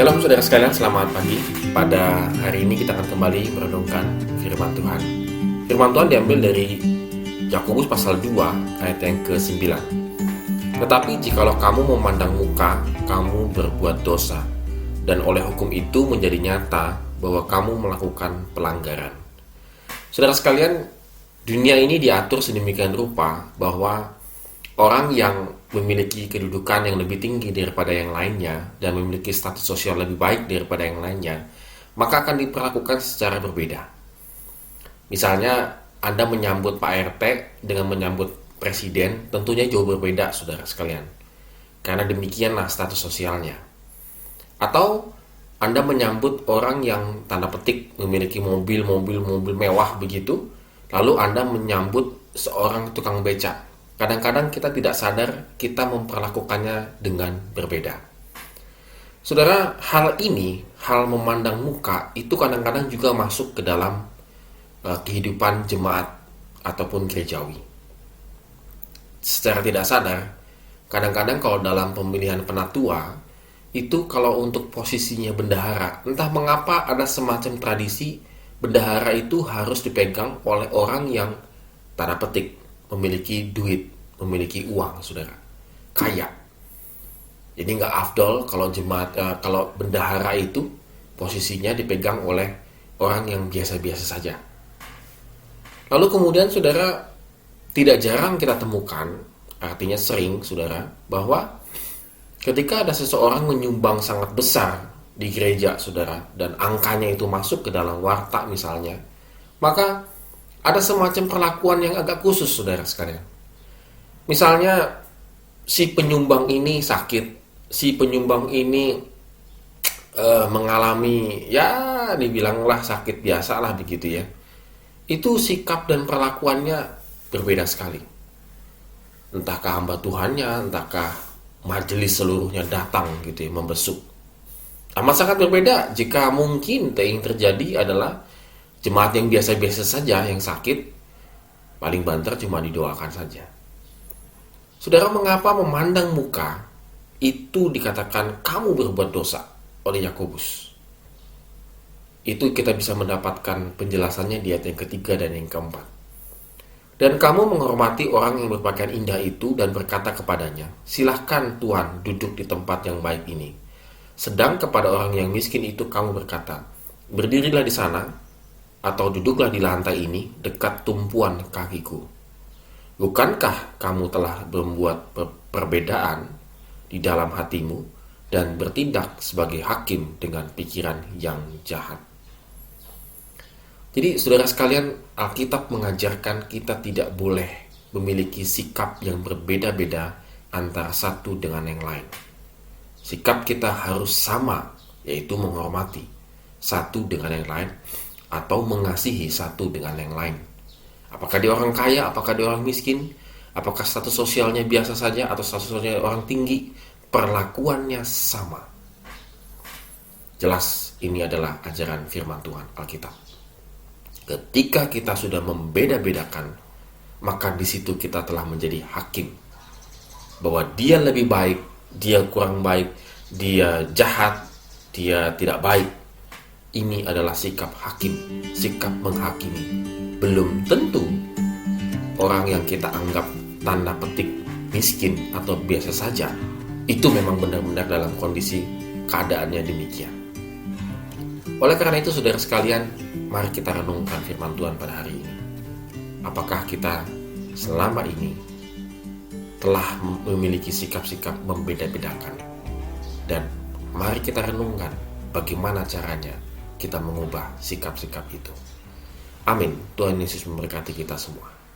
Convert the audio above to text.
Shalom saudara sekalian, selamat pagi. Pada hari ini kita akan kembali merenungkan firman Tuhan. Firman Tuhan diambil dari Yakobus pasal 2 ayat yang ke-9. Tetapi jikalau kamu memandang muka, kamu berbuat dosa, dan oleh hukum itu menjadi nyata bahwa kamu melakukan pelanggaran. Saudara sekalian, dunia ini diatur sedemikian rupa bahwa orang yang memiliki kedudukan yang lebih tinggi daripada yang lainnya dan memiliki status sosial lebih baik daripada yang lainnya, maka akan diperlakukan secara berbeda. Misalnya, Anda menyambut Pak RT dengan menyambut Presiden, tentunya jauh berbeda, saudara sekalian. Karena demikianlah status sosialnya. Atau Anda menyambut orang yang tanda petik memiliki mobil mewah begitu, lalu Anda menyambut seorang tukang becak. Kadang-kadang kita tidak sadar kita memperlakukannya dengan berbeda. Saudara, hal ini, hal memandang muka, itu kadang-kadang juga masuk ke dalam kehidupan jemaat ataupun gerejawi. Secara tidak sadar, kadang-kadang kalau dalam pemilihan penatua, itu kalau untuk posisinya bendahara, entah mengapa ada semacam tradisi bendahara itu harus dipegang oleh orang yang tanda petik memiliki duit, memiliki uang, saudara, kaya. Jadi nggak afdol kalau kalau bendahara itu posisinya dipegang oleh orang yang biasa-biasa saja. Lalu kemudian, saudara, tidak jarang kita temukan, artinya sering, saudara, bahwa ketika ada seseorang menyumbang sangat besar di gereja, saudara, dan angkanya itu masuk ke dalam warta misalnya, maka ada semacam perlakuan yang agak khusus, saudara sekalian. Misalnya, si penyumbang ini sakit, si penyumbang ini mengalami, ya dibilanglah sakit biasa lah begitu ya. Itu sikap dan perlakuannya berbeda sekali. Entahkah hamba Tuhannya, entahkah majelis seluruhnya datang gitu ya, membesuk. Amat sangat berbeda jika mungkin yang terjadi adalah jemaat yang biasa-biasa saja yang sakit, paling banter cuma didoakan saja. Saudara, mengapa memandang muka itu dikatakan kamu berbuat dosa oleh Yakobus? Itu kita bisa mendapatkan penjelasannya di ayat yang ketiga dan yang keempat. Dan kamu menghormati orang yang berpakaian indah itu dan berkata kepadanya, silahkan Tuhan duduk di tempat yang baik ini. Sedang kepada orang yang miskin itu kamu berkata, berdirilah di sana, atau duduklah di lantai ini dekat tumpuan kakiku. Bukankah kamu telah membuat perbedaan di dalam hatimu dan bertindak sebagai hakim dengan pikiran yang jahat? Jadi, saudara sekalian, Alkitab mengajarkan kita tidak boleh memiliki sikap yang berbeda-beda antara satu dengan yang lain. Sikap kita harus sama, yaitu menghormati satu dengan yang lain, atau mengasihi satu dengan yang lain. Apakah dia orang kaya, apakah dia orang miskin, apakah status sosialnya biasa saja atau status sosialnya orang tinggi, perlakuannya sama. Jelas ini adalah ajaran firman Tuhan Alkitab. Ketika kita sudah membeda-bedakan, maka di situ kita telah menjadi hakim. Bahwa dia lebih baik, dia kurang baik, dia jahat, dia tidak baik. Ini adalah sikap hakim, sikap menghakimi. Belum tentu orang yang kita anggap tanda petik miskin atau biasa saja, itu memang benar-benar dalam kondisi keadaannya demikian. Oleh karena itu, saudara sekalian, mari kita renungkan firman Tuhan pada hari ini. Apakah kita selama ini telah memiliki sikap-sikap membeda-bedakan? Dan mari kita renungkan bagaimana caranya kita mengubah sikap-sikap itu. Amin. Tuhan Yesus memberkati kita semua.